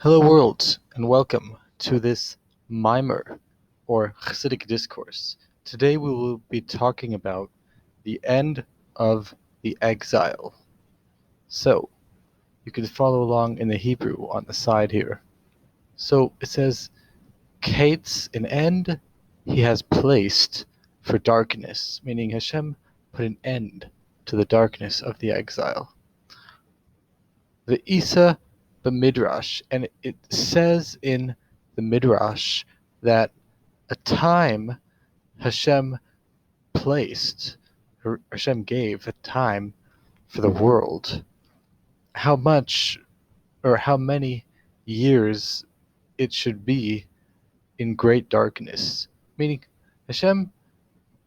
Hello world, and welcome to this mimer, or Chassidic discourse. Today we will be talking about the end of the exile. So, you can follow along in the Hebrew on the side here. So it says, Kates, an end he has placed for darkness, meaning Hashem put an end to the darkness of the exile. The Isa Midrash, and it says in the Midrash that a time Hashem placed, or Hashem gave a time for the world, how much or how many years it should be in great darkness. Meaning, Hashem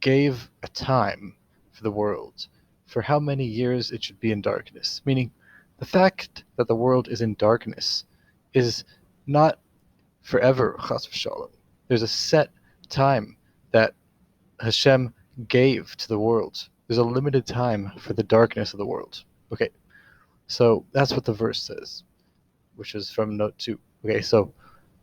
gave a time for the world, for how many years it should be in darkness. Meaning, the fact that the world is in darkness is not forever, chas v'shalom. There's a set time that Hashem gave to the world. There's a limited time for the darkness of the world. Okay, so that's what the verse says, which is from note 2. Okay, so,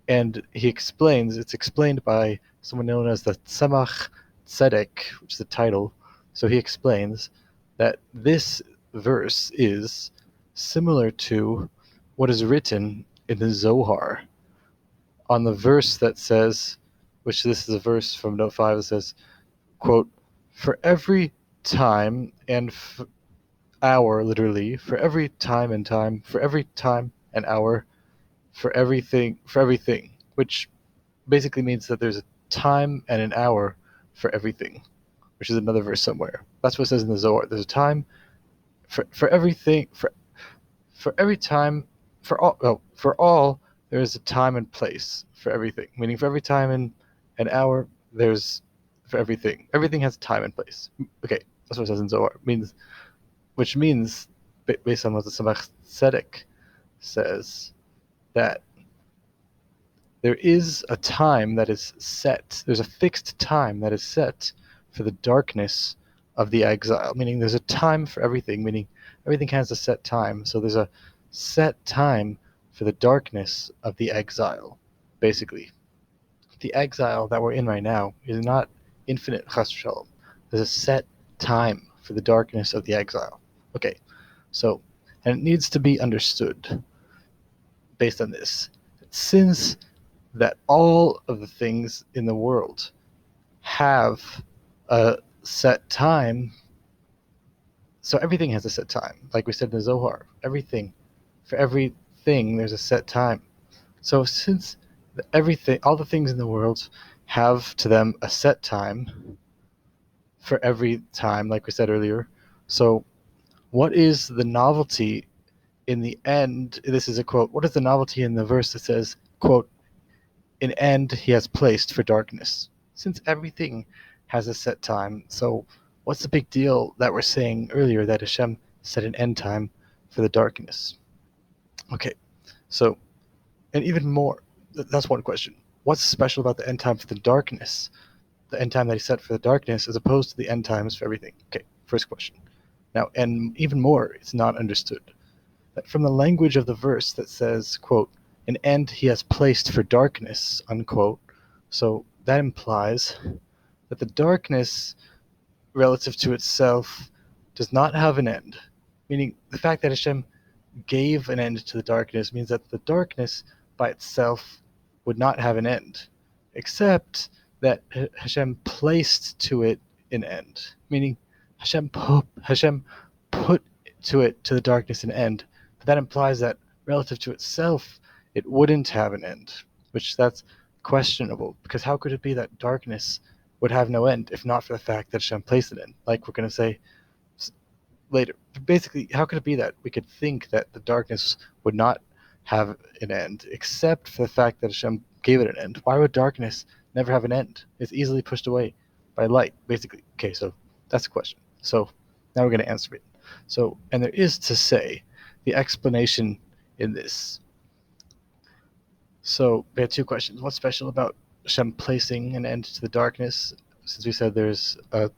and he explains, it's explained by someone known as the Tzemach Tzedek, which is the title. So he explains that this verse is similar to what is written in the Zohar on the verse that says, which this is a verse from note 5 that says, quote, for every time and hour, literally, for every time and time, for every time and hour, for everything, which basically means that there's a time and an hour for everything, which is another verse somewhere. That's what it says in the Zohar. There's a time for everything, for every time, for all, there is a time and place for everything. Meaning, for every time and an hour, there's for everything. Everything has time and place. Okay, that's what it says in Zohar. Which means, based on what the Tzemach Tzedek says, that there is a time that is set. There's a fixed time that is set for the darkness of the exile. Meaning, there's a time for everything. Meaning, everything has a set time. So there's a set time for the darkness of the exile, basically. The exile that we're in right now is not infinite, chas v'shalom. There's a set time for the darkness of the exile. Okay, so, and it needs to be understood based on this. Since that all of the things in the world have a set time, so everything has a set time. Like we said in the Zohar, for everything, there's a set time. So since all the things in the world have to them a set time for every time, like we said earlier, so what is the novelty in the end? This is a quote. What is the novelty in the verse that says, quote, an end he has placed for darkness? Since everything has a set time, so what's the big deal that we're saying earlier that Hashem set an end time for the darkness? Okay, so, and even more, that's one question. What's special about the end time for the darkness? The end time that he set for the darkness as opposed to the end times for everything. Okay, first question. Now, and even more, it's not understood. That from the language of the verse that says, quote, an end he has placed for darkness, unquote. So that implies that the darkness relative to itself does not have an end. Meaning the fact that Hashem gave an end to the darkness means that the darkness by itself would not have an end, except that Hashem placed to it an end. Meaning Hashem put to the darkness an end. But that implies that relative to itself, it wouldn't have an end, which that's questionable, because how could it be that darkness would have no end if not for the fact that Hashem placed it in? Like we're going to say later. Basically, how could it be that we could think that the darkness would not have an end, except for the fact that Hashem gave it an end? Why would darkness never have an end? It's easily pushed away by light, basically. Okay, so that's the question. So now we're going to answer it. So, and there is to say the explanation in this. So we had two questions. What's special about Hashem placing an end to the darkness? Since we said there's a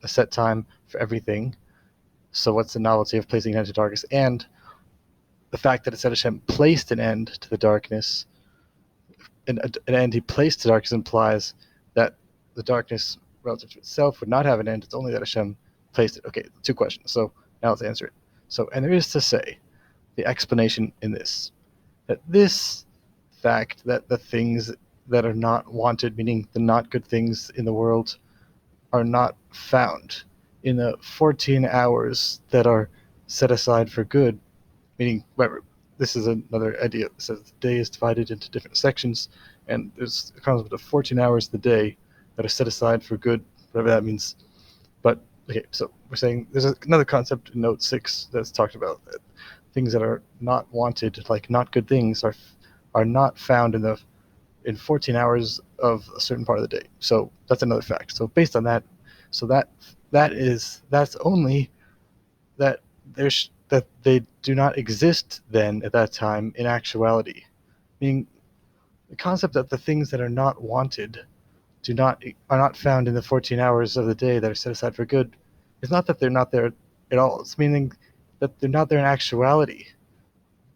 set time for everything. So what's the novelty of placing an end to darkness? And the fact that it said Hashem placed an end to the darkness, an end he placed to darkness implies that the darkness relative to itself would not have an end. It's only that Hashem placed it. Okay, two questions. So now let's answer it. So, and there is to say, the explanation in this, that this fact that the things that are not wanted, meaning the not good things in the world, are not found in the 14 hours that are set aside for good, meaning, remember, this is another idea. It says the day is divided into different sections, and there's a concept of 14 hours of the day that are set aside for good, whatever that means. But, okay, so we're saying there's another concept in Note 6 that's talked about, that things that are not wanted, like not good things, are not found in 14 hours of a certain part of the day. So that's another fact. So based on that, so that's only that that they do not exist then at that time in actuality. Meaning the concept that the things that are not wanted are not found in the 14 hours of the day that are set aside for good is not that they're not there at all. It's meaning that they're not there in actuality.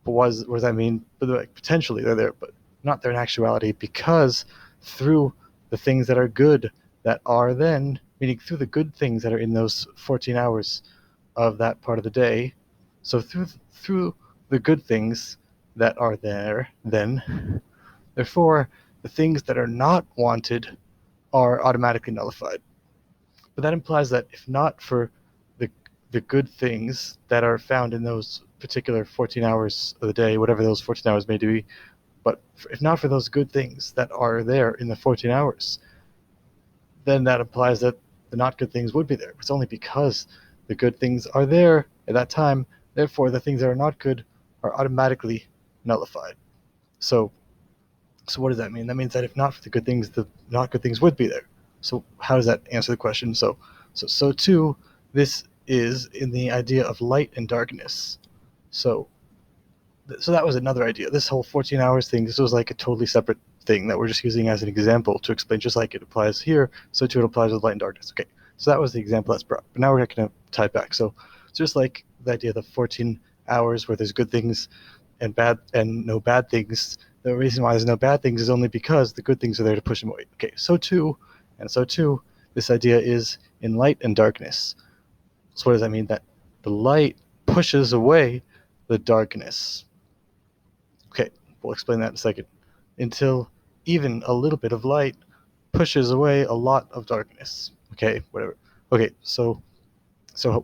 But what does that mean? But potentially they're there, but not there in actuality, because through the things that are good that are then, meaning through the good things that are in those 14 hours of that part of the day, so through the good things that are there then, therefore the things that are not wanted are automatically nullified. But that implies that if not for the good things that are found in those particular 14 hours of the day, whatever those 14 hours may be, but if not for those good things that are there in the 14 hours, then that implies that the not good things would be there. It's only because the good things are there at that time, therefore the things that are not good are automatically nullified. So what does that mean? That means that if not for the good things, the not good things would be there. So how does that answer the question? So too, this is in the idea of light and darkness. So that was another idea. This whole 14 hours thing, this was like a totally separate thing that we're just using as an example to explain, just like it applies here, so too it applies with light and darkness. Okay, so that was the example that's brought. But now we're going to tie it back. So just like the idea of the 14 hours where there's good things and no bad things, the reason why there's no bad things is only because the good things are there to push them away. Okay, so too, this idea is in light and darkness. So what does that mean? That the light pushes away the darkness. Okay, we'll explain that in a second. Until even a little bit of light pushes away a lot of darkness. Okay, whatever. Okay, so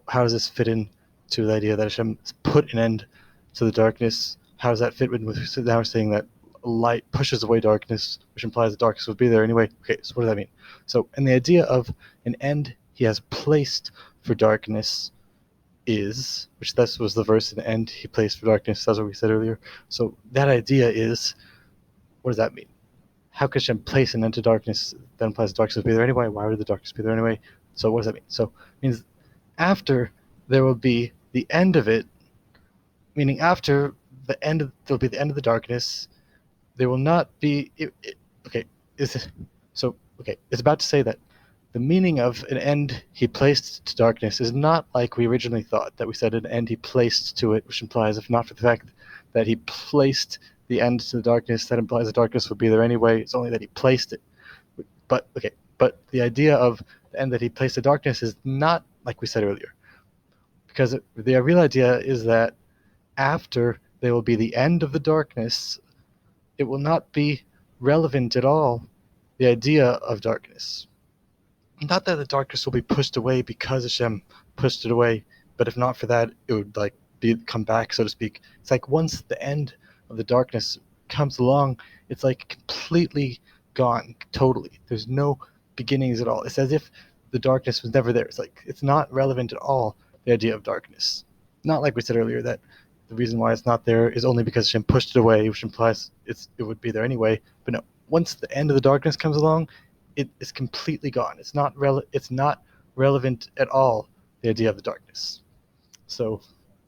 how does this fit in to the idea that Hashem put an end to the darkness? How does that fit in with now we're saying that light pushes away darkness, which implies the darkness would be there anyway? Okay, so what does that mean? So, and the idea of an end he has placed for darkness is, which this was the verse in the end he placed for darkness, that's what we said earlier. So that idea is, what does that mean? How could Hashem place an end to darkness that implies the darkness would be there anyway? Why would the darkness be there anyway? So what does that mean? So it means after there will be the end of it, meaning after the end of, there'll be the end of the darkness, there will not be it's about to say that the meaning of an end he placed to darkness is not like we originally thought, that we said an end he placed to it, which implies if not for the fact that he placed the end to the darkness, that implies the darkness would be there anyway. It's only that he placed it. But the idea of the end that he placed to darkness is not like we said earlier, because the real idea is that after there will be the end of the darkness, it will not be relevant at all, the idea of darkness. Not that the darkness will be pushed away because Hashem pushed it away, but if not for that, it would come back, so to speak. It's like once the end of the darkness comes along, it's like completely gone, totally. There's no beginnings at all. It's as if the darkness was never there. It's like it's not relevant at all, the idea of darkness. Not like we said earlier that the reason why it's not there is only because Hashem pushed it away, which implies it would be there anyway. But no, once the end of the darkness comes along, it is completely gone. It's not relevant at all, the idea of the darkness. So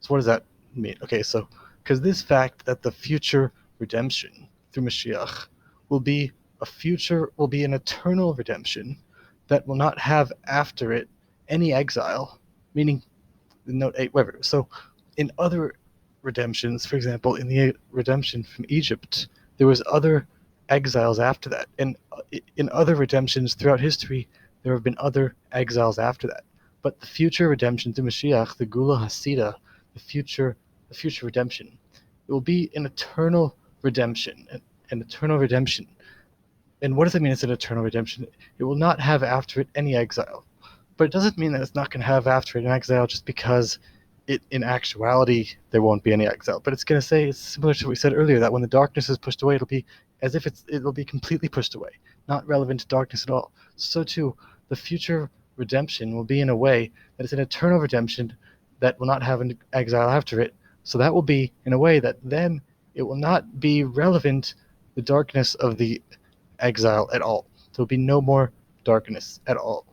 what does that mean? Okay, so because this fact that the future redemption through Moshiach will be an eternal redemption that will not have after it any exile, meaning note 8, whatever. So in other redemptions. For example, in the redemption from Egypt, there was other exiles after that, and in other redemptions throughout history, there have been other exiles after that. But the future redemption through Mashiach, the Gula Hasida, the future redemption, it will be an eternal redemption, an eternal redemption. And what does it mean it's an eternal redemption? It will not have after it any exile. But it doesn't mean that it's not going to have after it an exile just because in actuality there won't be any exile. But it's going to say, it's similar to what we said earlier, that when the darkness is pushed away, it'll be as if it'll be completely pushed away, not relevant to darkness at all. So too, the future redemption will be in a way that it's an eternal redemption that will not have an exile after it. So that will be in a way that then it will not be relevant, the darkness of the exile, at all. There will be no more darkness at all.